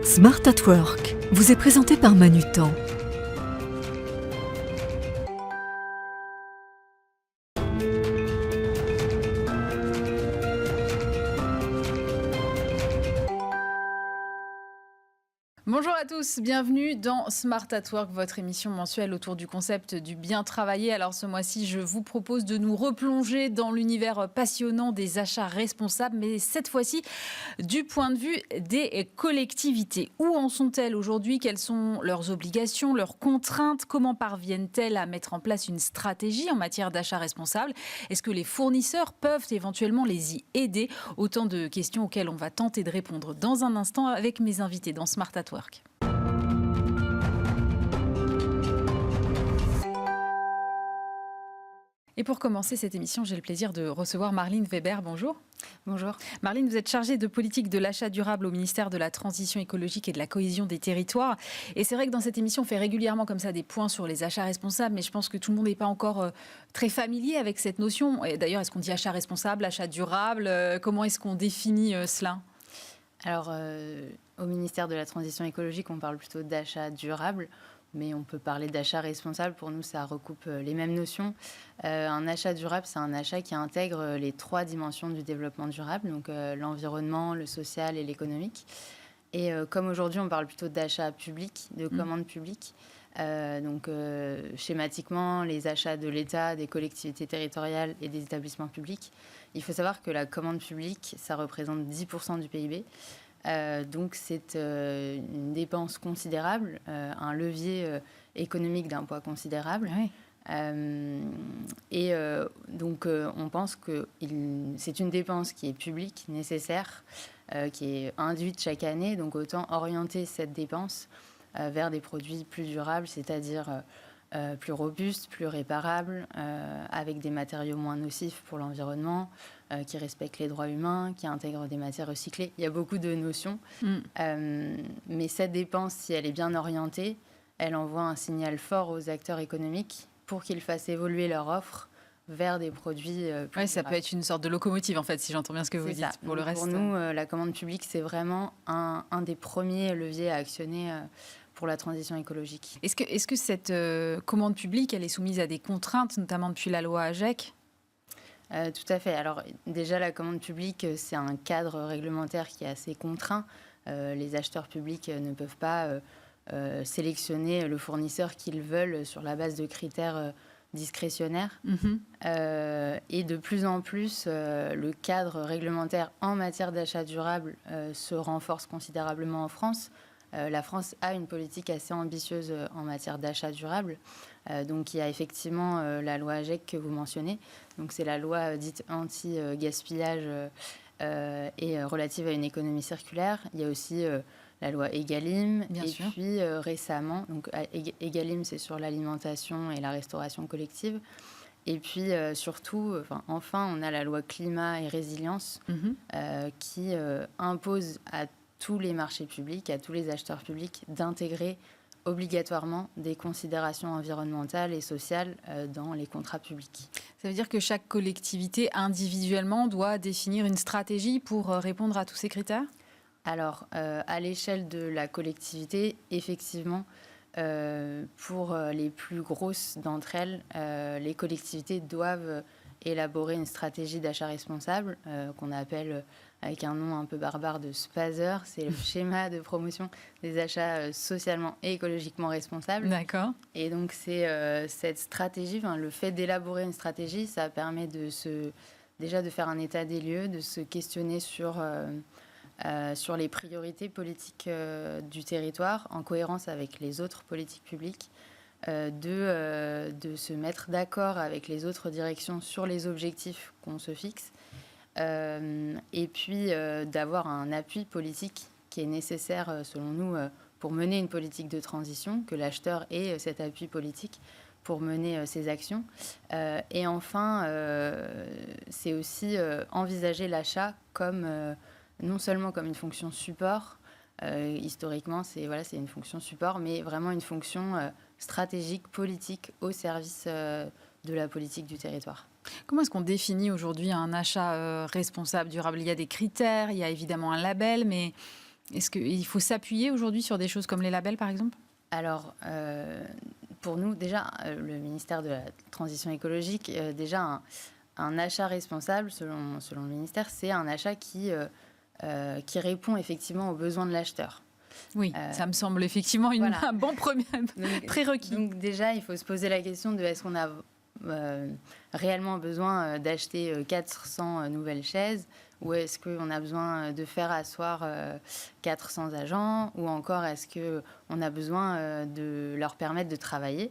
Smart at Work vous est présenté par Manutan. Bonjour à tous, bienvenue dans Smart at Work, votre émission mensuelle autour du concept du bien travailler. Alors ce mois-ci, je vous propose de nous replonger dans l'univers passionnant des achats responsables, mais cette fois-ci du point de vue des collectivités. Où en sont-elles aujourd'hui? Quelles sont leurs obligations, leurs contraintes? Comment parviennent-elles à mettre en place une stratégie en matière d'achat responsable? Est-ce que les fournisseurs peuvent éventuellement les y aider? Autant de questions auxquelles on va tenter de répondre dans un instant avec mes invités dans Smart at Work. Et pour commencer cette émission, j'ai le plaisir de recevoir Marlene Weber. Bonjour. Bonjour. Marlene, vous êtes chargée de politique de l'achat durable au ministère de la Transition écologique et de la cohésion des territoires. Et c'est vrai que dans cette émission, on fait régulièrement comme ça des points sur les achats responsables, mais je pense que tout le monde n'est pas encore très familier avec cette notion. Et d'ailleurs, est-ce qu'on dit achat responsable, achat durable? Comment est-ce qu'on définit cela? Alors, au ministère de la Transition écologique, on parle plutôt d'achat durable, mais on peut parler d'achat responsable. Pour nous, ça recoupe les mêmes notions. Un achat durable, c'est un achat qui intègre les 3 dimensions du développement durable, donc l'environnement, le social et l'économique. Et comme aujourd'hui, on parle plutôt d'achat public, de commande publique, schématiquement, les achats de l'État, des collectivités territoriales et des établissements publics. Il faut savoir que la commande publique, ça représente 10% du PIB. Donc c'est une dépense considérable, un levier économique d'un poids considérable. Oui. On pense que c'est une dépense qui est publique, nécessaire, qui est induite chaque année. Donc autant orienter cette dépense vers des produits plus durables, c'est-à-dire plus robustes, plus réparables, avec des matériaux moins nocifs pour l'environnement, qui respectent les droits humains, qui intègrent des matières recyclées. Il y a beaucoup de notions. Mais cette dépense, si elle est bien orientée, elle envoie un signal fort aux acteurs économiques pour qu'ils fassent évoluer leur offre vers des produits plus Oui, ça peut être une sorte de locomotive, en fait, si j'entends bien ce que vous dites. Pour le reste, pour nous, la commande publique, c'est vraiment un des premiers leviers à actionner pour la transition écologique. Est-ce que cette commande publique, elle est soumise à des contraintes, notamment depuis la loi AGEC? Tout à fait. Alors déjà, la commande publique, c'est un cadre réglementaire qui est assez contraint. Les acheteurs publics ne peuvent pas sélectionner le fournisseur qu'ils veulent sur la base de critères discrétionnaires. Et de plus en plus, le cadre réglementaire en matière d'achat durable se renforce considérablement en France. La France a une politique assez ambitieuse en matière d'achat durable. Donc, il y a effectivement la loi AGEC que vous mentionnez. Donc, c'est la loi dite anti-gaspillage et relative à une économie circulaire. Il y a aussi la loi Egalim. Bien sûr. Puis récemment, donc Egalim, c'est sur l'alimentation et la restauration collective. Et puis surtout, enfin, on a la loi climat et résilience qui impose à tous les marchés publics, à tous les acheteurs publics, d'intégrer obligatoirement des considérations environnementales et sociales dans les contrats publics. Ça veut dire que chaque collectivité, individuellement, doit définir une stratégie pour répondre à tous ces critères? Alors, à l'échelle de la collectivité, effectivement, pour les plus grosses d'entre elles, les collectivités doivent élaborer une stratégie d'achat responsable qu'on appelle avec un nom un peu barbare de SPASR, c'est le schéma de promotion des achats socialement et écologiquement responsables. D'accord. Et donc c'est cette stratégie, le fait d'élaborer une stratégie, ça permet déjà de faire un état des lieux, de se questionner sur les priorités politiques du territoire en cohérence avec les autres politiques publiques. De se mettre d'accord avec les autres directions sur les objectifs qu'on se fixe et puis d'avoir un appui politique qui est nécessaire, selon nous, pour mener une politique de transition, que l'acheteur ait cet appui politique pour mener ses actions. Et enfin, c'est aussi envisager l'achat comme, non seulement comme une fonction support. Historiquement, c'est une fonction support, mais vraiment une fonction stratégique, politique, au service de la politique du territoire. Comment est-ce qu'on définit aujourd'hui un achat responsable, durable? Il y a des critères, il y a évidemment un label, mais Est-ce qu'il faut s'appuyer aujourd'hui sur des choses comme les labels, par exemple ? Alors, pour nous, déjà, le ministère de la Transition écologique, déjà, un achat responsable, selon le ministère, c'est un achat qui répond effectivement aux besoins de l'acheteur. Oui, ça me semble effectivement un bon premier prérequis. Donc déjà, il faut se poser la question de est-ce qu'on a réellement besoin d'acheter 400 nouvelles chaises, ou est-ce qu'on a besoin de faire asseoir 400 agents, ou encore est-ce qu'on a besoin de leur permettre de travailler,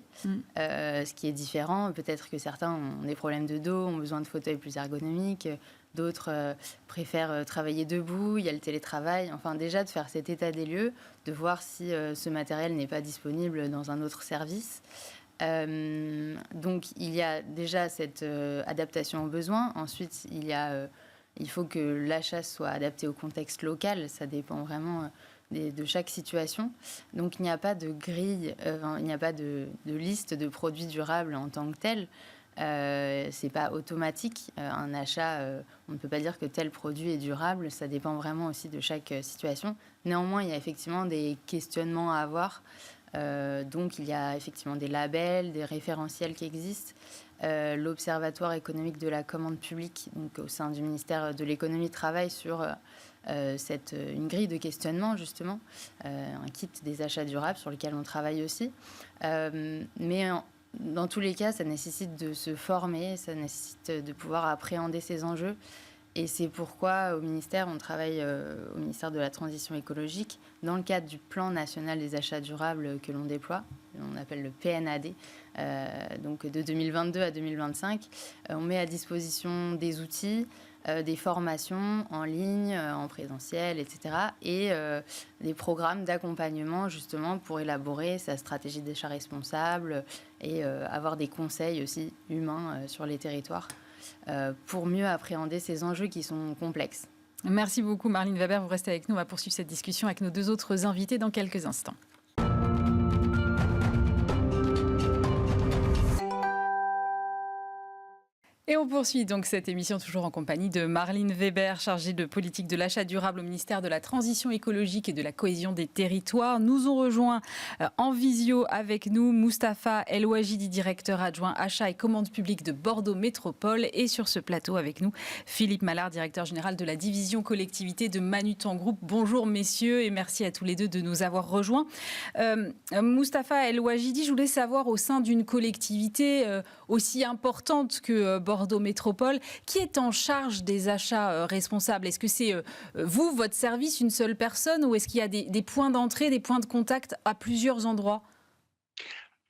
ce qui est différent. Peut-être que certains ont des problèmes de dos, ont besoin de fauteuils plus ergonomiques, d'autres préfèrent travailler debout, il y a le télétravail. Enfin, déjà, de faire cet état des lieux, de voir si ce matériel n'est pas disponible dans un autre service. Donc, il y a déjà cette adaptation aux besoins. Ensuite, il faut que l'achat soit adapté au contexte local. Ça dépend vraiment de chaque situation. Donc, il n'y a pas de grille, il n'y a pas de liste de produits durables en tant que tel. C'est pas automatique. Un achat, on ne peut pas dire que tel produit est durable. Ça dépend vraiment aussi de chaque situation. Néanmoins, il y a effectivement des questionnements à avoir. Donc, il y a effectivement des labels, des référentiels qui existent. L'Observatoire économique de la commande publique, donc au sein du ministère de l'économie, travaille sur une grille de questionnement, justement, un kit des achats durables sur lequel on travaille aussi. Mais dans tous les cas, ça nécessite de se former, ça nécessite de pouvoir appréhender ces enjeux. Et c'est pourquoi au ministère, on travaille au ministère de la Transition écologique dans le cadre du plan national des achats durables que l'on déploie, on appelle le PNAD, donc de 2022 à 2025. On met à disposition des outils, des formations en ligne, en présentiel, etc. Et des programmes d'accompagnement justement pour élaborer sa stratégie d'achat responsable et avoir des conseils aussi humains sur les territoires pour mieux appréhender ces enjeux qui sont complexes. Merci beaucoup Marlene Weber, vous restez avec nous, on va poursuivre cette discussion avec nos deux autres invités dans quelques instants. Et on poursuit donc cette émission toujours en compagnie de Marlene Weber, chargée de politique de l'achat durable au ministère de la Transition écologique et de la cohésion des territoires. Nous ont rejoint en visio avec nous Moustapha El Ouajidi, directeur adjoint achat et commande publique de Bordeaux Métropole. Et sur ce plateau avec nous, Philippe Mallard, directeur général de la division collectivité de Manutan Group. Bonjour messieurs et merci à tous les deux de nous avoir rejoints. Moustapha El Ouajidi, je voulais savoir au sein d'une collectivité aussi importante que Bordeaux Métropole, qui est en charge des achats responsables ? Est-ce que c'est vous, votre service, une seule personne, ou est-ce qu'il y a des points d'entrée, des points de contact à plusieurs endroits ?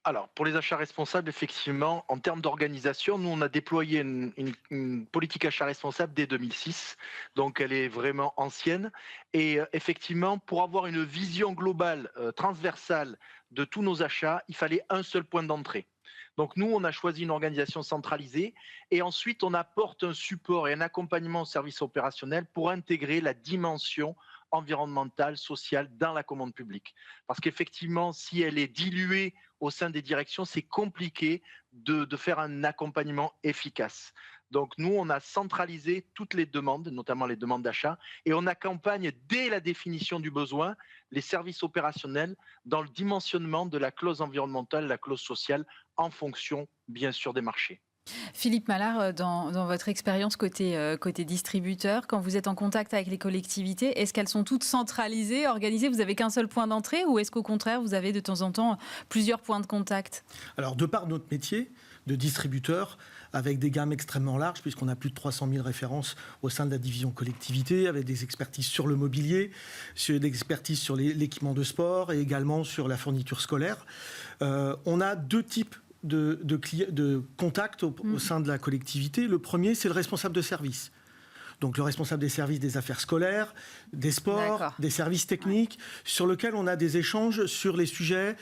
Alors, pour les achats responsables, effectivement, en termes d'organisation, nous, on a déployé une politique achat responsable dès 2006. Donc, elle est vraiment ancienne. Et effectivement, pour avoir une vision globale, transversale de tous nos achats, il fallait un seul point d'entrée. Donc nous, on a choisi une organisation centralisée et ensuite on apporte un support et un accompagnement au service opérationnel pour intégrer la dimension environnementale, sociale dans la commande publique. Parce qu'effectivement, si elle est diluée au sein des directions, c'est compliqué de faire un accompagnement efficace. Donc nous, on a centralisé toutes les demandes, notamment les demandes d'achat, et on accompagne dès la définition du besoin les services opérationnels dans le dimensionnement de la clause environnementale, la clause sociale, en fonction, bien sûr, des marchés. Philippe Mallard, dans votre expérience côté distributeur, quand vous êtes en contact avec les collectivités, est-ce qu'elles sont toutes centralisées, organisées ? Vous n'avez qu'un seul point d'entrée ou est-ce qu'au contraire, vous avez de temps en temps plusieurs points de contact ? Alors, de par notre métier de distributeur, avec des gammes extrêmement larges, puisqu'on a plus de 300 000 références au sein de la division collectivité, avec des expertises sur le mobilier, sur des expertises sur l'équipement de sport et également sur la fourniture scolaire. On a deux types de contacts au sein de la collectivité. Le premier, c'est le responsable de service. Donc le responsable des services des affaires scolaires, des sports, des services techniques, sur lequel on a des échanges sur les sujets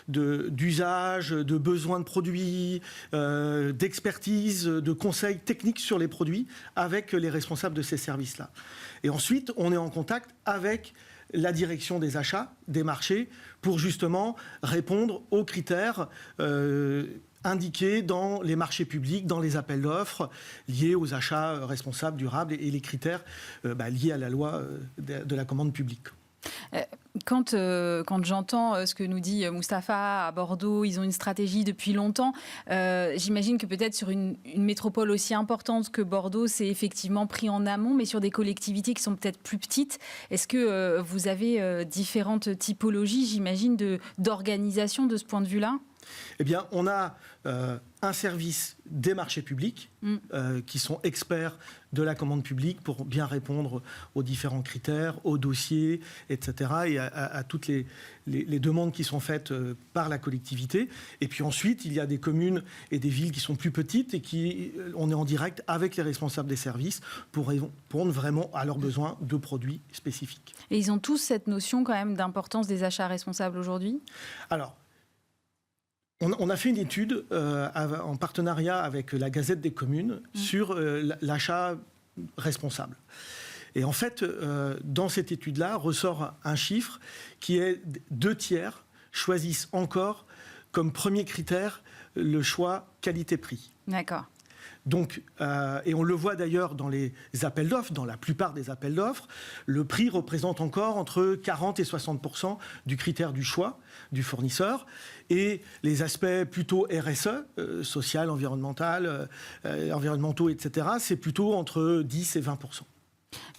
d'usage, de besoins de produits, d'expertise, de conseils techniques sur les produits avec les responsables de ces services-là. Et ensuite, on est en contact avec la direction des achats, des marchés, pour justement répondre aux critères indiqués dans les marchés publics, dans les appels d'offres liés aux achats responsables, durables et les critères liés à la loi de la commande publique. Quand j'entends ce que nous dit Mustapha à Bordeaux, ils ont une stratégie depuis longtemps. J'imagine que peut-être sur une métropole aussi importante que Bordeaux, c'est effectivement pris en amont, mais sur des collectivités qui sont peut-être plus petites, est-ce que vous avez différentes typologies, j'imagine, d'organisation de ce point de vue-là ? Eh bien, on a un service des marchés publics qui sont experts de la commande publique pour bien répondre aux différents critères, aux dossiers, etc. et à toutes les demandes qui sont faites par la collectivité. Et puis ensuite, il y a des communes et des villes qui sont plus petites et on est en direct avec les responsables des services pour répondre vraiment à leurs besoins de produits spécifiques. Et ils ont tous cette notion quand même d'importance des achats responsables aujourd'hui ? Alors, on a fait une étude en partenariat avec la Gazette des communes sur l'achat responsable. Et en fait, dans cette étude-là, ressort un chiffre qui est 2/3 choisissent encore comme premier critère le choix qualité-prix. D'accord. Donc, et on le voit d'ailleurs dans les appels d'offres, dans la plupart des appels d'offres, le prix représente encore entre 40 et 60% du critère du choix du fournisseur. Et les aspects plutôt RSE, social, environnementaux, etc., c'est plutôt entre 10 et 20%.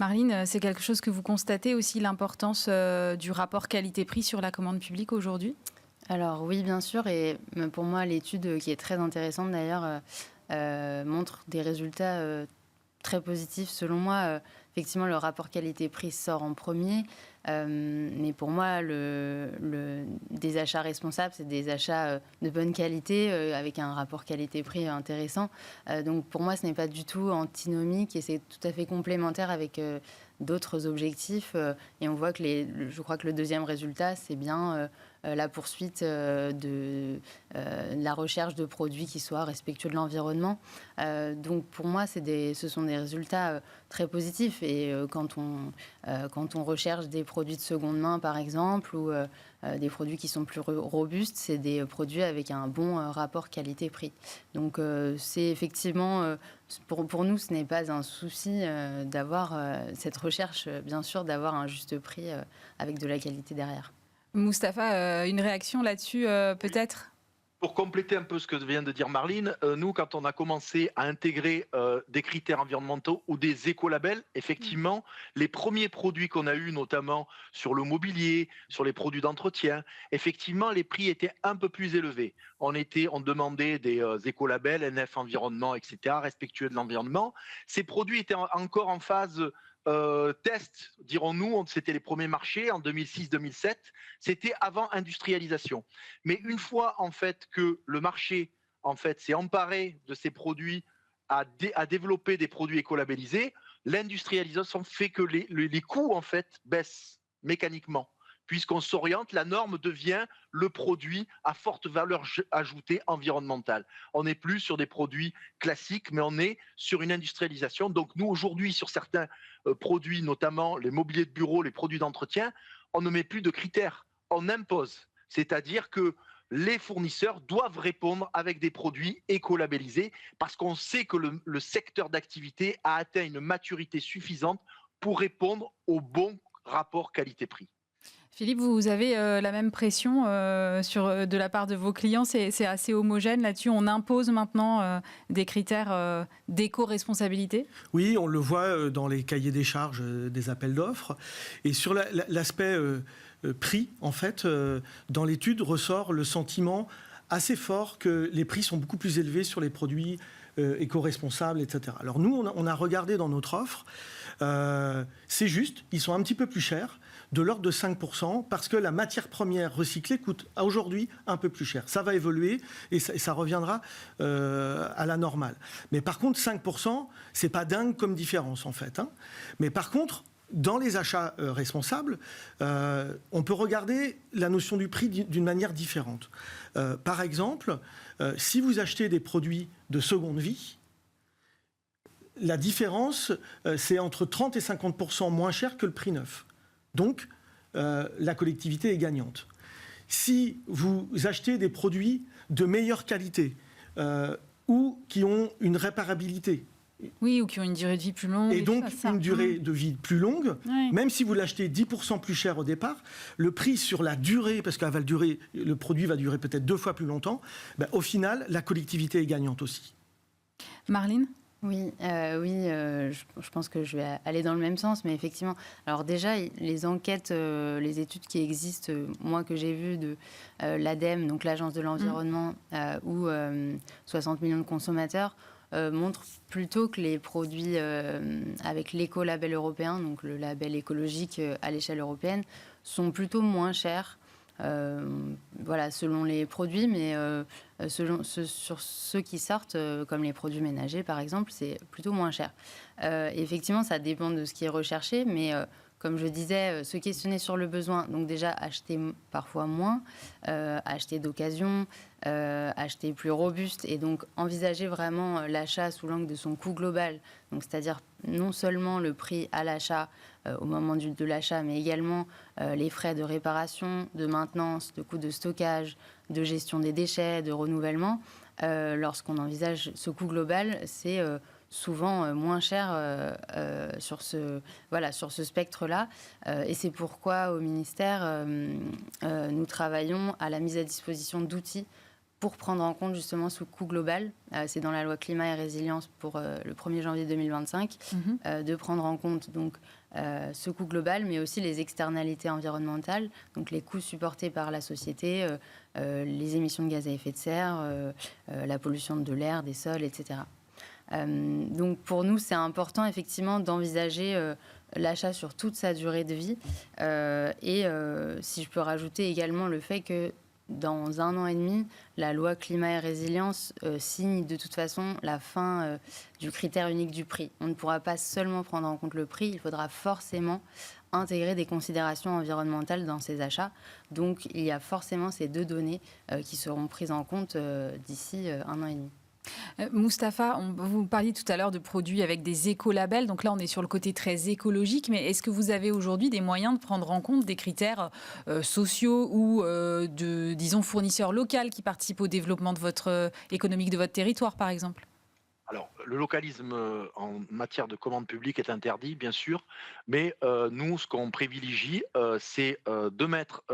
Marlene, c'est quelque chose que vous constatez aussi, l'importance du rapport qualité-prix sur la commande publique aujourd'hui ? Alors oui, bien sûr. Et pour moi, l'étude qui est très intéressante d'ailleurs montre des résultats très positifs. Selon moi, effectivement, le rapport qualité-prix sort en premier. Mais pour moi, des achats responsables, c'est des achats de bonne qualité avec un rapport qualité-prix intéressant. Donc pour moi, ce n'est pas du tout antinomique et c'est tout à fait complémentaire avec d'autres objectifs. Et on voit que je crois que le deuxième résultat, c'est bien la poursuite de la recherche de produits qui soient respectueux de l'environnement. Donc pour moi, ce sont des résultats très positifs. Et quand on recherche des produits de seconde main, par exemple, ou des produits qui sont plus robustes, c'est des produits avec un bon rapport qualité-prix. Donc c'est effectivement, pour nous, ce n'est pas un souci d'avoir cette recherche, bien sûr, d'avoir un juste prix avec de la qualité derrière. Mustapha, une réaction là-dessus peut-être ? Pour compléter un peu ce que vient de dire Marlene, nous, quand on a commencé à intégrer des critères environnementaux ou des écolabels, effectivement, les premiers produits qu'on a eus, notamment sur le mobilier, sur les produits d'entretien, effectivement, les prix étaient un peu plus élevés. On demandait des écolabels, NF Environnement, etc., respectueux de l'environnement. Ces produits étaient encore en phase test, dirons-nous, c'était les premiers marchés en 2006-2007, c'était avant industrialisation. Mais une fois en fait que le marché en fait s'est emparé de ces produits, à développer des produits écolabellisés, l'industrialisation fait que les coûts en fait baissent mécaniquement. Puisqu'on s'oriente, la norme devient le produit à forte valeur ajoutée environnementale. On n'est plus sur des produits classiques, mais on est sur une industrialisation. Donc nous, aujourd'hui, sur certains produits, notamment les mobiliers de bureau, les produits d'entretien, on ne met plus de critères, on impose. C'est-à-dire que les fournisseurs doivent répondre avec des produits écolabellisés parce qu'on sait que le secteur d'activité a atteint une maturité suffisante pour répondre au bon rapport qualité-prix. Philippe, vous avez la même pression de la part de vos clients, c'est assez homogène là-dessus. On impose maintenant des critères d'éco-responsabilité ? Oui, on le voit dans les cahiers des charges des appels d'offres. Et sur l'aspect prix, en fait, dans l'étude ressort le sentiment assez fort que les prix sont beaucoup plus élevés sur les produits éco-responsables, etc. Alors nous, on a regardé dans notre offre, c'est juste, ils sont un petit peu plus chers, de l'ordre de 5%, parce que la matière première recyclée coûte aujourd'hui un peu plus cher. Ça va évoluer et ça reviendra à la normale. Mais par contre, 5%, c'est pas dingue comme différence, en fait. Mais par contre, dans les achats responsables, on peut regarder la notion du prix d'une manière différente. Par exemple, si vous achetez des produits de seconde vie, la différence, c'est entre 30 et 50% moins cher que le prix neuf. Donc, la collectivité est gagnante. Si vous achetez des produits de meilleure qualité, ou qui ont une réparabilité. Oui, ou qui ont une durée de vie plus longue. Et donc, tout ça. une durée de vie plus longue, Ouais. même si vous l'achetez 10% plus cher au départ, le prix sur la durée, parce qu'elle va durer, le produit va durer peut-être 2 fois plus longtemps, au final, la collectivité est gagnante aussi. Marlene ? Oui, je pense que je vais aller dans le même sens, mais effectivement, alors déjà, les enquêtes, les études qui existent, moi que j'ai vues de l'ADEME, donc l'Agence de l'environnement, ou 60 millions de consommateurs, montrent plutôt que les produits avec l'écolabel européen, donc le label écologique à l'échelle européenne, sont plutôt moins chers. Voilà, selon les produits, mais sur ceux qui sortent, comme les produits ménagers par exemple, c'est plutôt moins cher. Effectivement, ça dépend de ce qui est recherché, mais comme je disais, se questionner sur le besoin, donc déjà acheter parfois moins, acheter d'occasion, acheter plus robuste, et donc envisager vraiment l'achat sous l'angle de son coût global, donc c'est-à-dire non seulement le prix à l'achat au moment de l'achat, mais également les frais de réparation, de maintenance, de coûts de stockage, de gestion des déchets, de renouvellement. Lorsqu'on envisage ce coût global, c'est souvent moins cher sur ce spectre-là. Et c'est pourquoi au ministère, nous travaillons à la mise à disposition d'outils pour prendre en compte justement ce coût global. C'est dans la loi climat et résilience pour le 1er janvier 2025, de prendre en compte donc, ce coût global, mais aussi les externalités environnementales, donc les coûts supportés par la société, les émissions de gaz à effet de serre, la pollution de l'air, des sols, etc. Donc pour nous, c'est important effectivement d'envisager l'achat sur toute sa durée de vie. Et si je peux rajouter également le fait que dans 1 an et demi, la loi climat et résilience signe de toute façon la fin du critère unique du prix. On ne pourra pas seulement prendre en compte le prix, il faudra forcément intégrer des considérations environnementales dans ces achats. Donc il y a forcément ces 2 données qui seront prises en compte d'ici 1 an et demi. Mustapha, vous parliez tout à l'heure de produits avec des écolabels, donc là on est sur le côté très écologique, mais est-ce que vous avez aujourd'hui des moyens de prendre en compte des critères sociaux ou disons, fournisseurs locaux qui participent au développement de économique de votre territoire, par exemple ? Alors, le localisme en matière de commande publique est interdit, bien sûr, mais nous, ce qu'on privilégie, c'est de mettre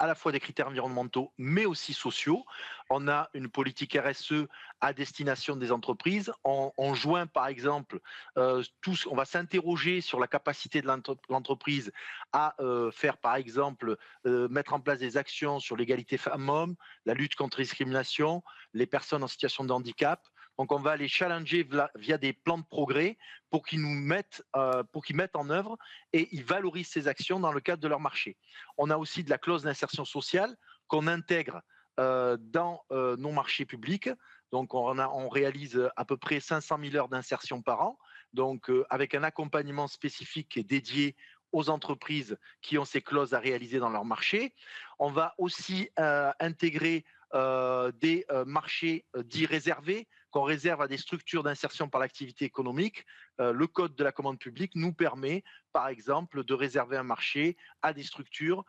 à la fois des critères environnementaux, mais aussi sociaux. On a une politique RSE à destination des entreprises. On joint, par exemple, on va s'interroger sur la capacité de l'entreprise à faire, par exemple, mettre en place des actions sur l'égalité femmes-hommes, la lutte contre les discriminations, les personnes en situation de handicap. Donc, on va les challenger via des plans de progrès pour qu'ils mettent en œuvre et ils valorisent ces actions dans le cadre de leur marché. On a aussi de la clause d'insertion sociale qu'on intègre dans nos marchés publics. Donc, on réalise à peu près 500 000 heures d'insertion par an, donc avec un accompagnement spécifique qui est dédié aux entreprises qui ont ces clauses à réaliser dans leur marché. On va aussi intégrer des marchés dits réservés, qu'on réserve à des structures d'insertion par l'activité économique. Le Code de la commande publique nous permet, par exemple, de réserver un marché à des structures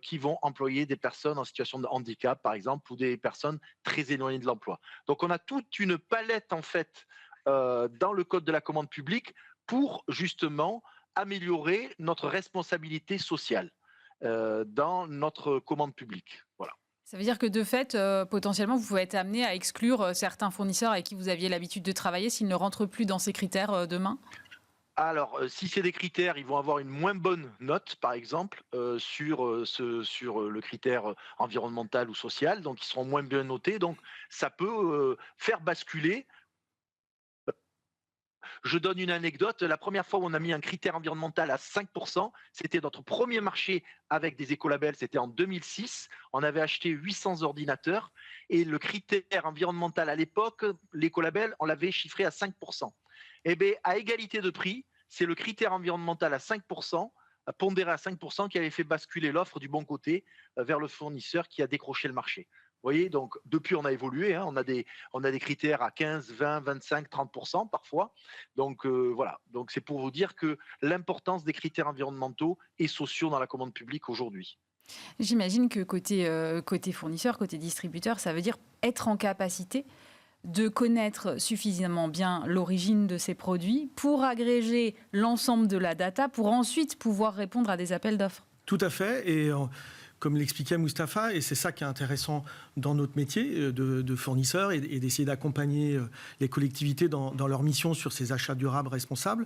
qui vont employer des personnes en situation de handicap, par exemple, ou des personnes très éloignées de l'emploi. Donc, on a toute une palette, en fait, dans le Code de la commande publique pour, justement, améliorer notre responsabilité sociale dans notre commande publique. Voilà. Ça veut dire que de fait, potentiellement, vous pouvez être amené à exclure certains fournisseurs avec qui vous aviez l'habitude de travailler s'ils ne rentrent plus dans ces critères demain ? Alors, si c'est des critères, ils vont avoir une moins bonne note, par exemple, sur le critère environnemental ou social, donc ils seront moins bien notés. Donc, ça peut faire basculer. Je donne une anecdote. La première fois où on a mis un critère environnemental à 5%, c'était notre premier marché avec des écolabels, c'était en 2006. On avait acheté 800 ordinateurs et le critère environnemental à l'époque, l'écolabel, on l'avait chiffré à 5%. Eh bien, à égalité de prix, c'est le critère environnemental à 5%, pondéré à 5%, qui avait fait basculer l'offre du bon côté vers le fournisseur qui a décroché le marché. Vous voyez, donc depuis on a évolué, hein, on a des critères à 15, 20, 25, 30% parfois. Donc voilà, donc c'est pour vous dire que l'importance des critères environnementaux et sociaux dans la commande publique aujourd'hui. J'imagine que côté fournisseur, côté distributeur, ça veut dire être en capacité de connaître suffisamment bien l'origine de ces produits pour agréger l'ensemble de la data pour ensuite pouvoir répondre à des appels d'offres. Tout à fait. Et comme l'expliquait Mustapha, et c'est ça qui est intéressant dans notre métier de fournisseur et d'essayer d'accompagner les collectivités dans leur mission sur ces achats durables responsables,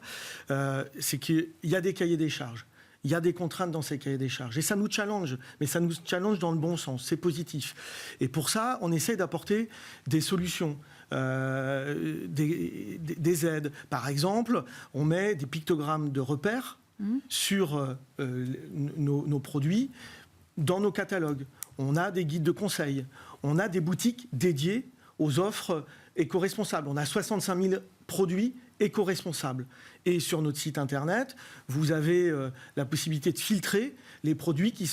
c'est qu'il y a des cahiers des charges. Il y a des contraintes dans ces cahiers des charges. Et ça nous challenge, mais ça nous challenge dans le bon sens, c'est positif. Et pour ça, on essaie d'apporter des solutions, des aides. Par exemple, on met des pictogrammes de repères sur nos produits dans nos catalogues. On a des guides de conseil. On a des boutiques dédiées aux offres éco-responsables. On a 65 000 produits éco-responsables. Et sur notre site internet, vous avez la possibilité de filtrer les produits qui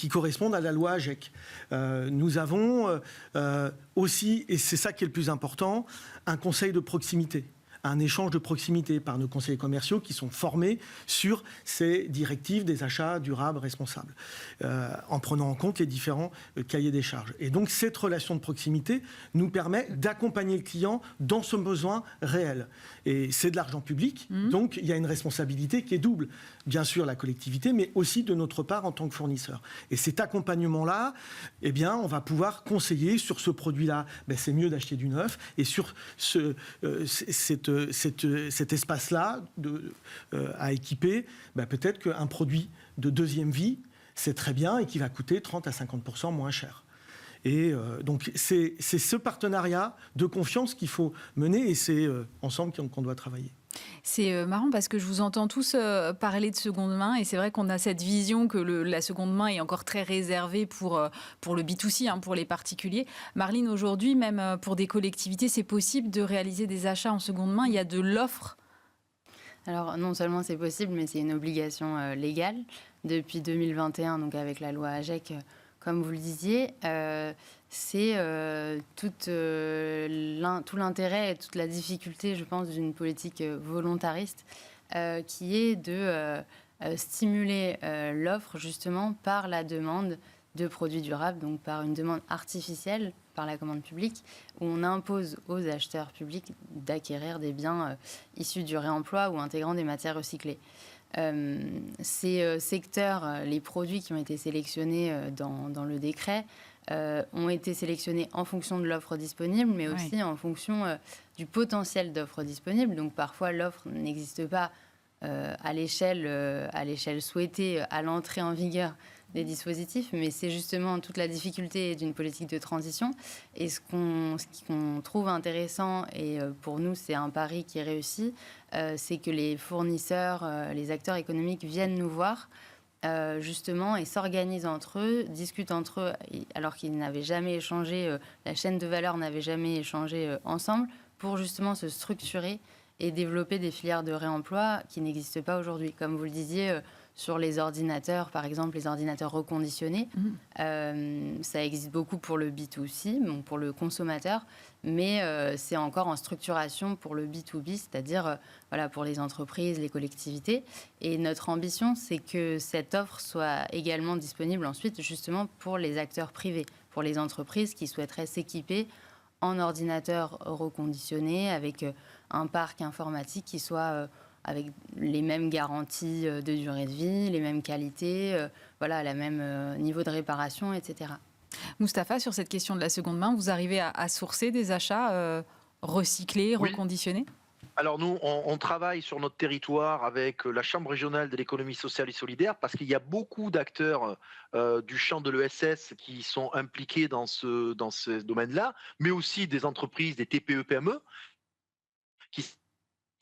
correspondent à la loi AGEC. Nous avons aussi, et c'est ça qui est le plus important, un conseil de proximité, un échange de proximité par nos conseillers commerciaux qui sont formés sur ces directives des achats durables responsables, en prenant en compte les différents cahiers des charges. Et donc cette relation de proximité nous permet d'accompagner le client dans ce besoin réel. Et c'est de l'argent public, donc il y a une responsabilité qui est double. Bien sûr la collectivité, mais aussi de notre part en tant que fournisseur. Et cet accompagnement-là, eh bien, on va pouvoir conseiller sur ce produit-là, c'est mieux d'acheter du neuf, et sur cet espace-là à équiper, peut-être qu'un produit de deuxième vie, c'est très bien et qui va coûter 30 à 50% moins cher. Et donc c'est ce partenariat de confiance qu'il faut mener et c'est ensemble qu'on doit travailler. C'est marrant parce que je vous entends tous parler de seconde main et c'est vrai qu'on a cette vision que la seconde main est encore très réservée pour le B2C, pour les particuliers. Marlene, aujourd'hui, même pour des collectivités, c'est possible de réaliser des achats en seconde main. Il y a de l'offre. Alors non seulement c'est possible, mais c'est une obligation légale. Depuis 2021, donc avec la loi AGEC, comme vous le disiez, c'est tout l'intérêt et toute la difficulté, je pense, d'une politique volontariste qui est de stimuler l'offre justement par la demande de produits durables, donc par une demande artificielle, par la commande publique, où on impose aux acheteurs publics d'acquérir des biens issus du réemploi ou intégrant des matières recyclées. Ces secteurs, les produits qui ont été sélectionnés dans le décret, ont été sélectionnés en fonction de l'offre disponible, mais aussi en fonction du potentiel d'offre disponible. Donc parfois, l'offre n'existe pas à l'échelle souhaitée à l'entrée en vigueur des dispositifs, mais c'est justement toute la difficulté d'une politique de transition. Et ce qu'on trouve intéressant, et pour nous c'est un pari qui est réussi, c'est que les fournisseurs, les acteurs économiques viennent nous voir justement et s'organisent entre eux, discutent entre eux, alors qu'ils n'avaient jamais échangé, la chaîne de valeur n'avait jamais échangé ensemble, pour justement se structurer et développer des filières de réemploi qui n'existent pas aujourd'hui. Comme vous le disiez, sur les ordinateurs, par exemple, les ordinateurs reconditionnés, ça existe beaucoup pour le B2C, donc pour le consommateur, mais c'est encore en structuration pour le B2B, c'est-à-dire pour les entreprises, les collectivités. Et notre ambition, c'est que cette offre soit également disponible ensuite, justement, pour les acteurs privés, pour les entreprises qui souhaiteraient s'équiper en ordinateurs reconditionnés avec un parc informatique qui soit avec les mêmes garanties de durée de vie, les mêmes qualités, le même niveau de réparation, etc. Mustapha, sur cette question de la seconde main, vous arrivez à sourcer des achats recyclés, reconditionnés ? Alors nous, on travaille sur notre territoire avec la Chambre régionale de l'économie sociale et solidaire parce qu'il y a beaucoup d'acteurs du champ de l'ESS qui sont impliqués dans ce domaine-là, mais aussi des entreprises, des TPE-PME qui...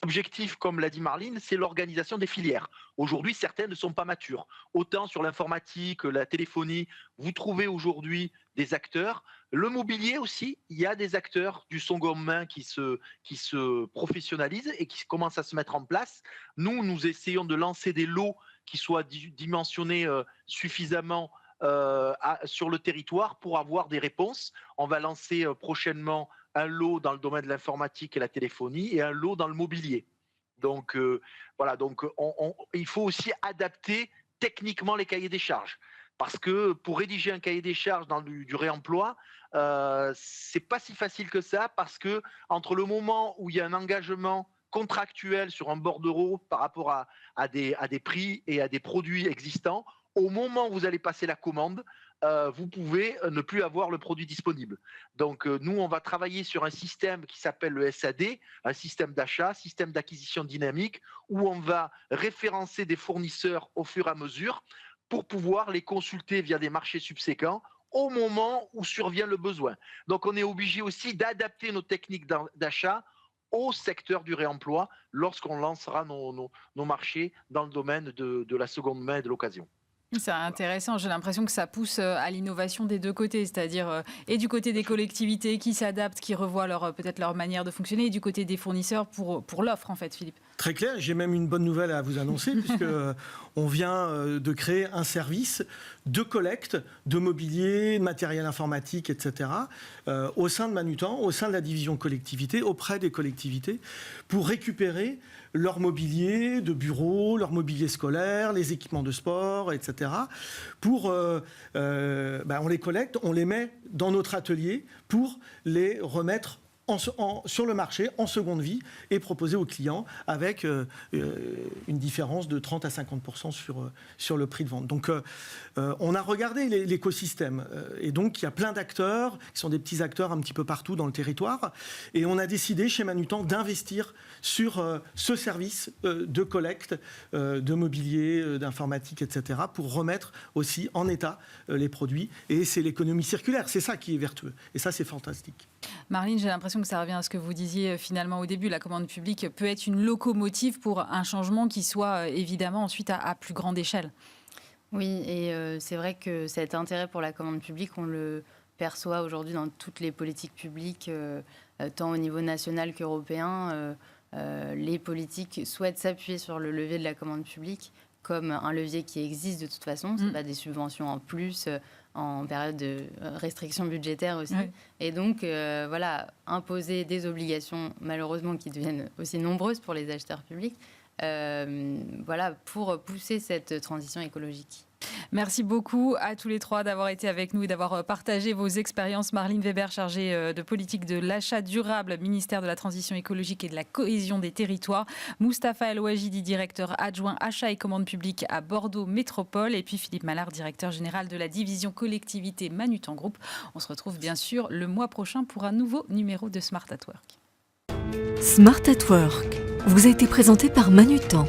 L'objectif, comme l'a dit Marlene, c'est l'organisation des filières. Aujourd'hui, certaines ne sont pas matures. Autant sur l'informatique, la téléphonie, vous trouvez aujourd'hui des acteurs. Le mobilier aussi, il y a des acteurs du seconde main qui se professionnalisent et qui commencent à se mettre en place. Nous essayons de lancer des lots qui soient dimensionnés suffisamment sur le territoire pour avoir des réponses. On va lancer prochainement un lot dans le domaine de l'informatique et la téléphonie et un lot dans le mobilier. Donc il faut aussi adapter techniquement les cahiers des charges. Parce que pour rédiger un cahier des charges dans du réemploi, c'est pas si facile que ça, parce que entre le moment où il y a un engagement contractuel sur un bordereau par rapport à des prix et à des produits existants, au moment où vous allez passer la commande, vous pouvez ne plus avoir le produit disponible. Donc nous, on va travailler sur un système qui s'appelle le SAD, un système d'achat, système d'acquisition dynamique, où on va référencer des fournisseurs au fur et à mesure pour pouvoir les consulter via des marchés subséquents au moment où survient le besoin. Donc on est obligé aussi d'adapter nos techniques d'achat au secteur du réemploi lorsqu'on lancera nos marchés dans le domaine de la seconde main et de l'occasion. C'est intéressant, j'ai l'impression que ça pousse à l'innovation des deux côtés, c'est-à-dire et du côté des collectivités qui s'adaptent, qui revoient peut-être leur manière de fonctionner, et du côté des fournisseurs pour l'offre en fait, Philippe. Très clair, j'ai même une bonne nouvelle à vous annoncer, puisque on vient de créer un service de collecte de mobilier, de matériel informatique, etc., au sein de Manutan, au sein de la division collectivité, auprès des collectivités, pour récupérer leur mobilier de bureau, leur mobilier scolaire, les équipements de sport, etc. On les collecte, on les met dans notre atelier pour les remettre sur le marché en seconde vie et proposer aux clients avec une différence de 30 à 50% sur le prix de vente. Donc on a regardé l'écosystème et donc il y a plein d'acteurs qui sont des petits acteurs un petit peu partout dans le territoire, et on a décidé chez Manutan d'investir sur ce service de collecte de mobilier, d'informatique, etc., pour remettre aussi en état les produits, et c'est l'économie circulaire, c'est ça qui est vertueux, et ça c'est fantastique. Marlene, j'ai l'impression que ça revient à ce que vous disiez finalement au début. La commande publique peut être une locomotive pour un changement qui soit évidemment ensuite à plus grande échelle. Oui, et c'est vrai que cet intérêt pour la commande publique, on le perçoit aujourd'hui dans toutes les politiques publiques, tant au niveau national qu'européen. Les politiques souhaitent s'appuyer sur le levier de la commande publique comme un levier qui existe de toute façon. Ce n'est pas des subventions en plus en période de restriction budgétaire aussi. Oui. Et donc, voilà, imposer des obligations, malheureusement, qui deviennent aussi nombreuses pour les acheteurs publics, voilà, pour pousser cette transition écologique. Merci beaucoup à tous les trois d'avoir été avec nous et d'avoir partagé vos expériences. Marlene Weber, chargée de politique de l'achat durable, ministère de la Transition écologique et de la cohésion des territoires. Moustapha El Ouajidi, directeur adjoint achat et commande publique à Bordeaux Métropole. Et puis Philippe Mallard, directeur général de la division collectivité Manutan Group. On se retrouve bien sûr le mois prochain pour un nouveau numéro de Smart at Work. Smart at Work vous a été présenté par Manutan.